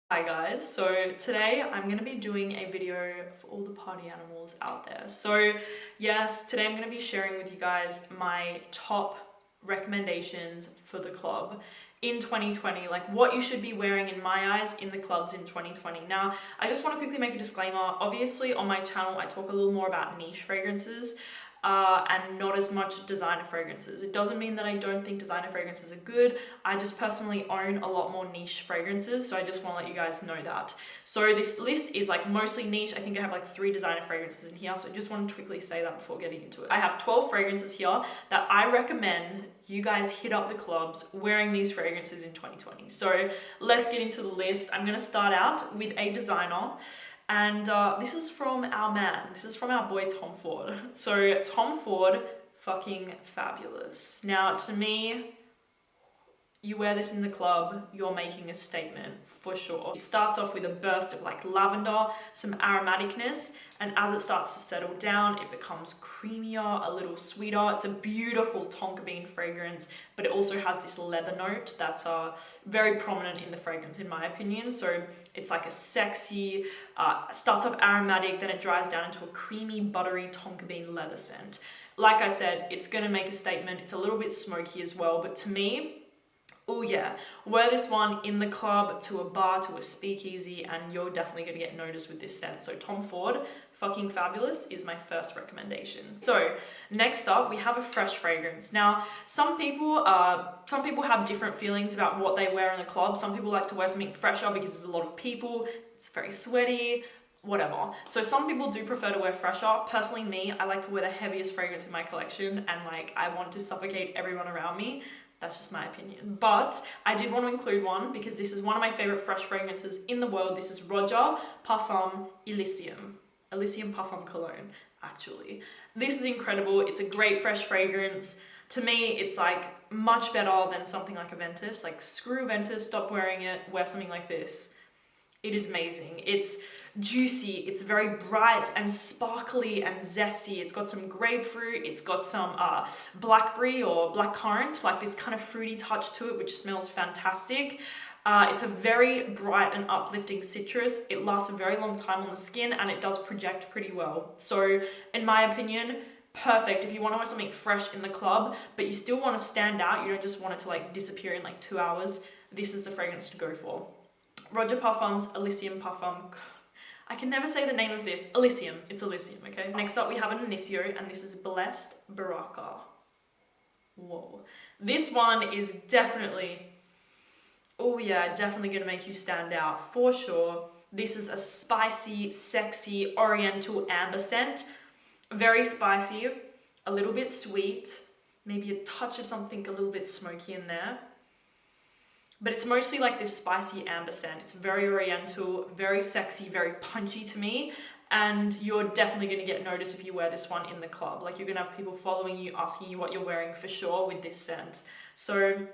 Hi guys, so today I'm going to be doing a video for all the party animals out there. So yes, today I'm going to be sharing with you guys my top recommendations for the club in 2020, like what you should be wearing in my eyes in the clubs in 2020. Now, I just want to quickly make a disclaimer. Obviously on my channel I talk a little more about niche fragrances and not as much designer fragrances. It doesn't mean that I don't think designer fragrances are good. I just personally own a lot more niche fragrances, so I just want to let you guys know that. So this list is like mostly niche. I think I have like 3 designer fragrances in here, so I just want to quickly say that before getting into it. I have 12 fragrances here that I recommend you guys hit up the clubs wearing these fragrances in 2020. So let's get into the list. I'm going to start out with a designer. And this is from our man. This is from our boy Tom Ford. So Tom Ford, fucking fabulous. Now, to me, you wear this in the club, you're making a statement for sure. It starts off with a burst of like lavender, some aromaticness, and as it starts to settle down, it becomes creamier, a little sweeter. It's a beautiful tonka bean fragrance, but it also has this leather note that's very prominent in the fragrance in my opinion. So it's like a sexy, starts off aromatic, then it dries down into a creamy, buttery tonka bean leather scent. Like I said, it's gonna make a statement. It's a little bit smoky as well, but to me, oh yeah, wear this one in the club, to a bar, to a speakeasy, and you're definitely gonna get noticed with this scent. So Tom Ford, fucking fabulous, is my first recommendation. So next up, we have a fresh fragrance. Now, some people have different feelings about what they wear in the club. Some people like to wear something fresher because there's a lot of people, it's very sweaty, whatever. So some people do prefer to wear fresher. Personally, me, I like to wear the heaviest fragrance in my collection, and like I want to suffocate everyone around me. That's just my opinion. But I did want to include one because this is one of my favorite fresh fragrances in the world. This is Roger Parfum Elysium. Elysium Parfum Cologne, actually. This is incredible. It's a great fresh fragrance. To me, it's like much better than something like Aventus. Like screw Aventus, stop wearing it, wear something like this. It is amazing. It's juicy, it's very bright and sparkly and zesty. It's got some grapefruit, it's got some blackberry or blackcurrant, like this kind of fruity touch to it, which smells fantastic. It's a very bright and uplifting citrus. It lasts a very long time on the skin and it does project pretty well. So in my opinion, perfect if you want to wear something fresh in the club, but you still want to stand out. You don't just want it to like disappear in like 2 hours. This is the fragrance to go for. Roger Parfum's Elysium Parfum. I can never say the name of this. Elysium. It's Elysium, okay? Next up, we have an Initio, and this is Blessed Baraka. Whoa. This one is definitely, oh yeah, definitely gonna make you stand out, for sure. This is a spicy, sexy, oriental amber scent. Very spicy, a little bit sweet, maybe a touch of something a little bit smoky in there. But it's mostly like this spicy amber scent. It's very oriental, very sexy, very punchy to me. And you're definitely going to get noticed if you wear this one in the club. Like you're going to have people following you, asking you what you're wearing for sure with this scent. So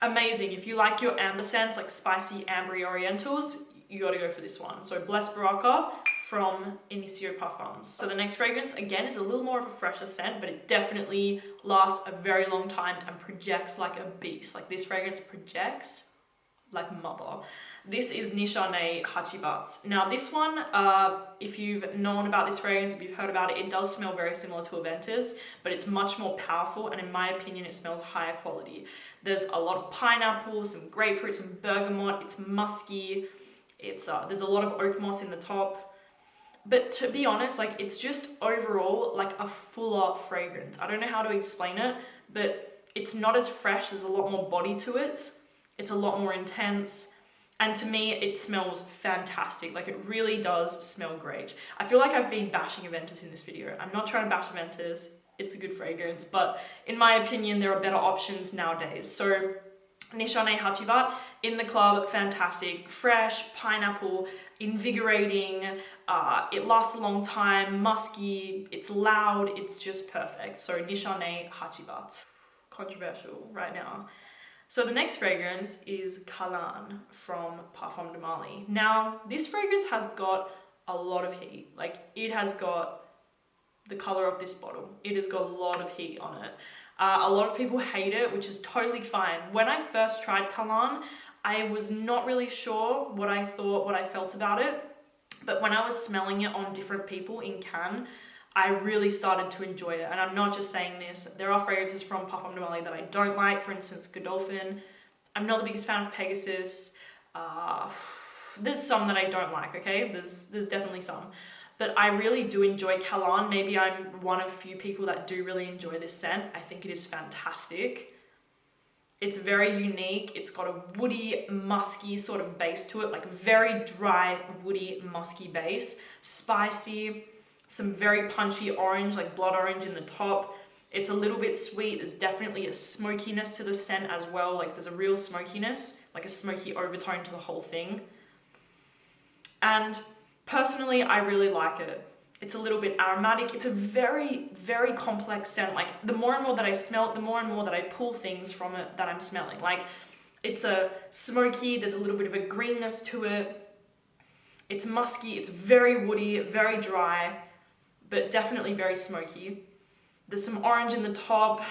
amazing. If you like your amber scents, like spicy, ambery orientals, you got to go for this one. So Blessed Baraka from Initio Parfums. So the next fragrance, again, is a little more of a fresher scent, but it definitely lasts a very long time and projects like a beast. Like this fragrance projects like mother. This is Nisha Hachibat. Now this one, if you've known about this fragrance, if you've heard about it, it does smell very similar to Aventus, but it's much more powerful, and in my opinion, it smells higher quality. There's a lot of pineapple, some grapefruit, some bergamot, it's musky, it's there's a lot of oak moss in the top. But to be honest, like it's just overall like a fuller fragrance. I don't know how to explain it, but it's not as fresh. There's a lot more body to it. It's a lot more intense. And to me, it smells fantastic. Like it really does smell great. I feel like I've been bashing Aventus in this video. I'm not trying to bash Aventus. It's a good fragrance, but in my opinion, there are better options nowadays. So Nisha Hachibat in the club, fantastic, fresh, pineapple, invigorating, it lasts a long time, musky, it's loud, it's just perfect. So Nisha Hachibat, controversial right now. So the next fragrance is Colin from Parfum de Marly. Now, this fragrance has got a lot of heat. Like it has got the color of this bottle. It has got a lot of heat on it. A lot of people hate it, which is totally fine. When I first tried Colin, I was not really sure what I thought, what I felt about it, but when I was smelling it on different people in Cannes, I really started to enjoy it. And I'm not just saying this. There are fragrances from Parfum de Marly that I don't like. For instance, Godolphin. I'm not the biggest fan of Pegasus. There's some that I don't like, okay? There's definitely some. But I really do enjoy Colin. Maybe I'm one of few people that do really enjoy this scent. I think it is fantastic. It's very unique. It's got a woody, musky sort of base to it, like very dry, woody, musky base. Spicy, some very punchy orange, like blood orange in the top. It's a little bit sweet. There's definitely a smokiness to the scent as well. Like there's a real smokiness, like a smoky overtone to the whole thing. And personally, I really like it. It's a little bit aromatic. It's a very, very complex scent. Like the more and more that I smell it, the more and more that I pull things from it that I'm smelling. Like it's a smoky, there's a little bit of a greenness to it. It's musky, it's very woody, very dry, but definitely very smoky. There's some orange in the top,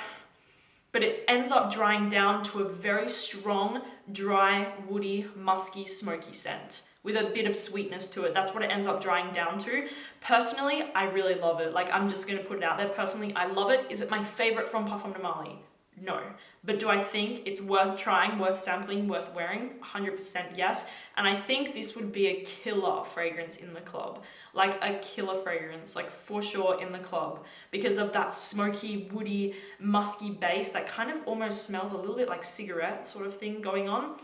but it ends up drying down to a very strong, dry, woody, musky, smoky scent with a bit of sweetness to it. That's what it ends up drying down to. Personally, I really love it. Like, I'm just gonna put it out there. Personally, I love it. Is it my favorite from Parfum de Marly? No. But do I think it's worth trying, worth sampling, worth wearing? 100% yes. And I think this would be a killer fragrance in the club. Like a killer fragrance, like for sure in the club, because of that smoky, woody, musky base that kind of almost smells a little bit like cigarette sort of thing going on.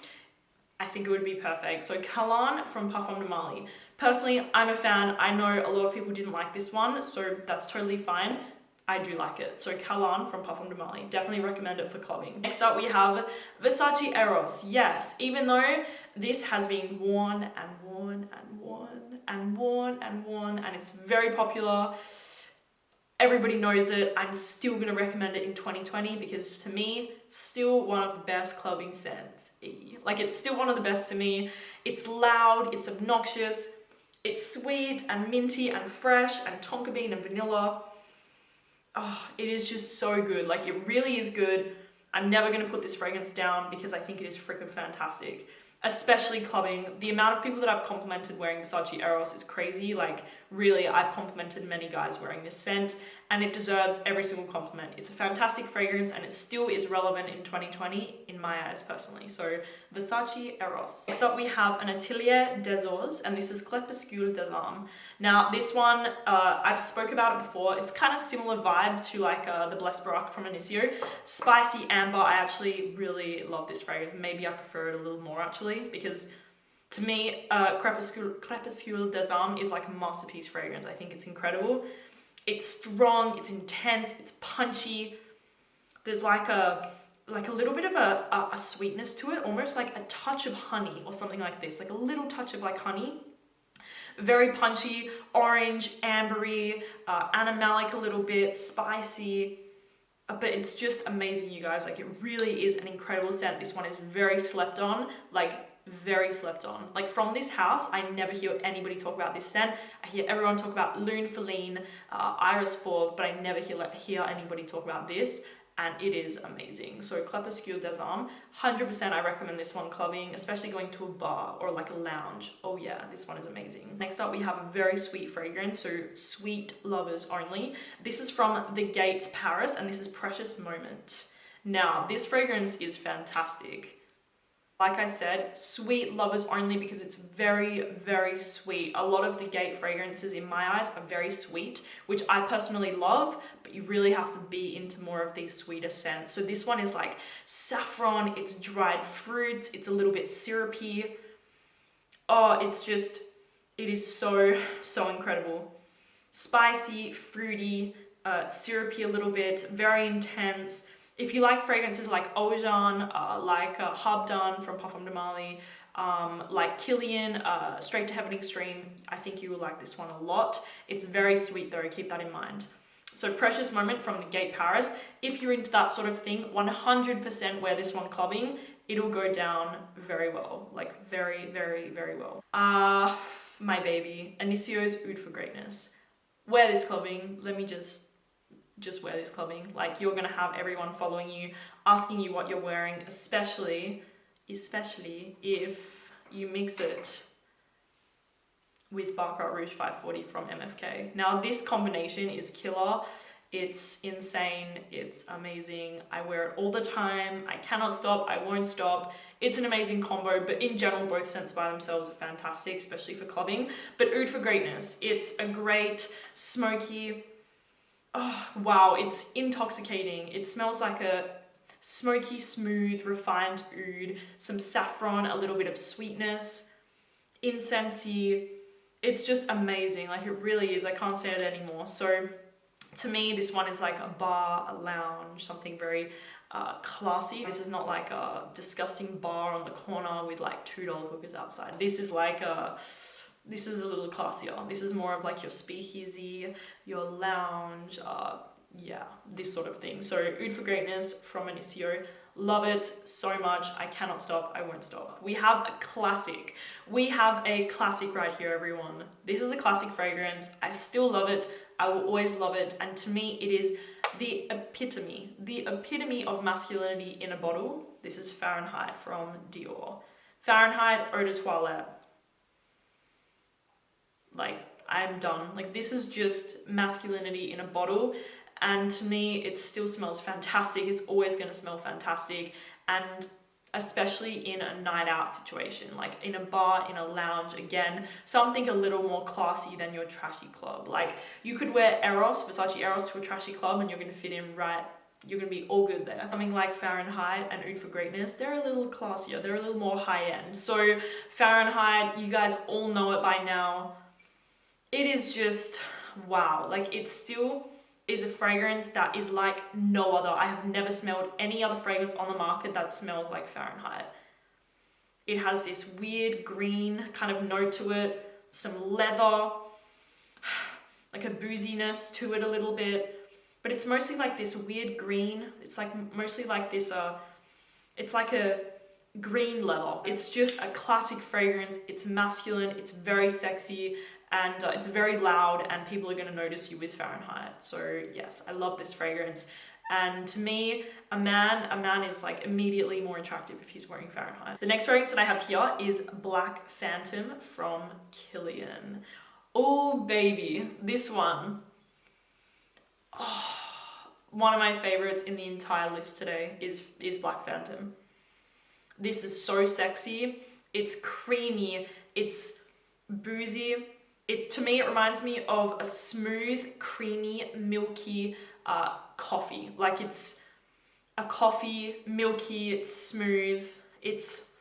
I think it would be perfect. So Colin from Parfum de Marly. Personally, I'm a fan. I know a lot of people didn't like this one, so that's totally fine. I do like it. So Colin from Parfum de Marly. Definitely recommend it for clubbing. Next up we have Versace Eros. Yes, even though this has been worn and worn and worn and worn and worn and it's very popular, everybody knows it, I'm still going to recommend it in 2020 because to me, still one of the best clubbing scents. Like it's still one of the best to me. It's loud, it's obnoxious, it's sweet and minty and fresh and tonka bean and vanilla. Oh, it is just so good. Like it really is good. I'm never going to put this fragrance down because I think it is freaking fantastic. Especially clubbing. The amount of people that I've complimented wearing Versace Eros is crazy. Like really, I've complimented many guys wearing this scent and it deserves every single compliment. It's a fantastic fragrance and it still is relevant in 2020 in my eyes personally. So Versace Eros. Next up we have an Atelier des Ors and this is Crépuscule des Âmes. Now this one, I've spoke about it before. It's kind of similar vibe to like the Blessed Baraka from Elysium. Spicy amber. I actually really love this fragrance. Maybe I prefer it a little more actually because to me, Crépuscule des Âmes is like a masterpiece fragrance. I think it's incredible. It's strong, it's intense, it's punchy. There's like a little bit of a sweetness to it, almost like a touch of honey or something like this, like a little touch of like honey. Very punchy, orange, ambery, animalic a little bit, spicy. But it's just amazing, you guys. Like it really is an incredible scent. This one is very slept on, like very slept on. Like from this house, I never hear anybody talk about this scent. I hear everyone talk about Lune Feline, Iris Fauve, but I never hear anybody talk about this. And it is amazing. So Crépuscule des Âmes, 100% I recommend this one clubbing, especially going to a bar or like a lounge. Oh yeah, this one is amazing. Next up we have a very sweet fragrance, so sweet lovers only. This is from The Gate Paris and this is Precious Moment. Now this fragrance is fantastic. Like I said, sweet lovers only because it's very, very sweet. A lot of the Gate fragrances in my eyes are very sweet, which I personally love, but you really have to be into more of these sweeter scents. So this one is like saffron, it's dried fruits, it's a little bit syrupy. Oh, it is so, so incredible. Spicy, fruity, syrupy a little bit, very intense. If you like fragrances like Eau Jean, like Habdan from Parfum de Marly, like Killian, Straight to Heaven Extreme, I think you will like this one a lot. It's very sweet though, keep that in mind. So Precious Moment from The Gate Paris. If you're into that sort of thing, 100% wear this one clubbing. It'll go down very well, like very, very, very well. My baby, Anisio's Oud for Greatness. Wear this clubbing. Let me just wear this clubbing. Like you're gonna have everyone following you, asking you what you're wearing, especially especially if you mix it with Baraka Rouge 540 from MFK. Now this combination is killer. It's insane, it's amazing. I wear it all the time. I cannot stop, I won't stop. It's an amazing combo, but in general, both scents by themselves are fantastic, especially for clubbing. But Oud for Greatness, it's a great, smoky, oh wow, it's intoxicating. It smells like a smoky, smooth, refined oud, some saffron, a little bit of sweetness, incensey. It's just amazing, like it really is. I can't say it anymore. So to me, this one is like a bar, a lounge, something very classy. This is not like a disgusting bar on the corner with like $2 hookers outside. This is like this is a little classier. This is more of like your speakeasy, your lounge, yeah, this sort of thing. So Oud for Greatness from Elysium. Love it so much. I cannot stop. I won't stop. We have a classic. We have a classic right here, everyone. This is a classic fragrance. I still love it. I will always love it. And to me, it is the epitome of masculinity in a bottle. This is Fahrenheit from Dior. Fahrenheit Eau de Toilette. Like, I'm done. Like, this is just masculinity in a bottle. And to me, it still smells fantastic. It's always going to smell fantastic. And especially in a night out situation, like in a bar, in a lounge, again, something a little more classy than your trashy club. Like you could wear Eros, Versace Eros to a trashy club and you're going to fit in right. You're going to be all good there. Something like Fahrenheit and Oud for Greatness, they're a little classier. They're a little more high end. So Fahrenheit, you guys all know it by now. It is just, wow. Like it still is a fragrance that is like no other. I have never smelled any other fragrance on the market that smells like Fahrenheit. It has this weird green kind of note to it, some leather, like a booziness to it a little bit, but it's mostly like this weird green. It's like mostly like this, it's like a green leather. It's just a classic fragrance. It's masculine, it's very sexy, and it's very loud, and people are going to notice you with Fahrenheit. So yes, I love this fragrance. And to me, a man is like immediately more attractive if he's wearing Fahrenheit. The next fragrance that I have here is Black Phantom from Colin. Oh baby, this one. Oh, one of my favorites in the entire list today is Black Phantom. This is so sexy. It's creamy. It's boozy. To me, it reminds me of a smooth, creamy, milky coffee. Like it's a coffee, milky, smooth. It's,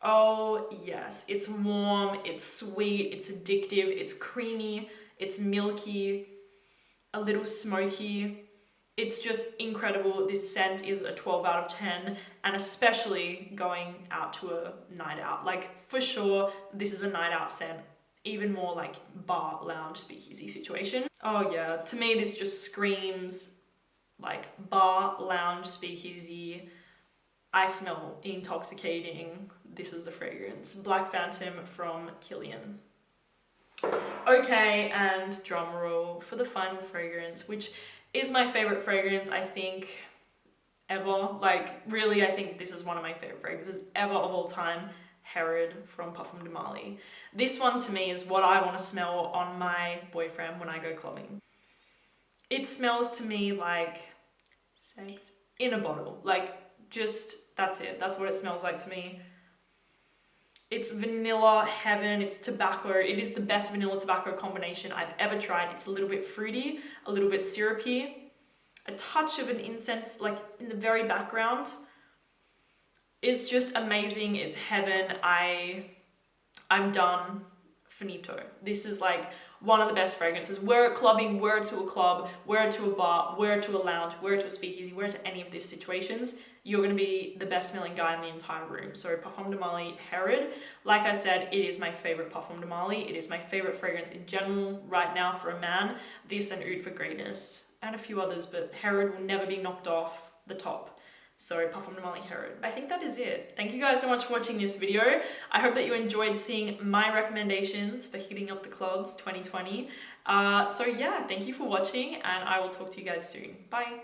oh yes, it's warm, it's sweet, it's addictive, it's creamy, it's milky, a little smoky. It's just incredible. This scent is a 12 out of 10, and especially going out to a night out. Like for sure, this is a night out scent. Even more like bar, lounge, speakeasy situation. Oh yeah, to me this just screams like bar, lounge, speakeasy. I smell intoxicating. This is the fragrance. Black Phantom from Colin. Okay, and drum roll for the final fragrance, which is my favorite fragrance, I think, ever. Like really, I think this is one of my favorite fragrances ever of all time. Harrod from Parfum de Marly. This one to me is what I want to smell on my boyfriend when I go clubbing. It smells to me like sex in a bottle. Like just, that's it. That's what it smells like to me. It's vanilla heaven, it's tobacco. It is the best vanilla tobacco combination I've ever tried. It's a little bit fruity, a little bit syrupy, a touch of an incense like in the very background. It's just amazing. It's heaven. I'm done. Finito. This is like one of the best fragrances. Wear it clubbing, wear it to a club, wear it to a bar, wear it to a lounge, wear it to a speakeasy, wear it to any of these situations. You're going to be the best smelling guy in the entire room. So Parfum de Marly Harrod. Like I said, it is my favorite Parfum de Marly. It is my favorite fragrance in general right now for a man. This and Oud for Greatness and a few others, but Harrod will never be knocked off the top. So Parfum de Marly Harrod. I think that is it. Thank you guys so much for watching this video. I hope that you enjoyed seeing my recommendations for hitting up the clubs 2020. So yeah, thank you for watching, and I will talk to you guys soon. Bye.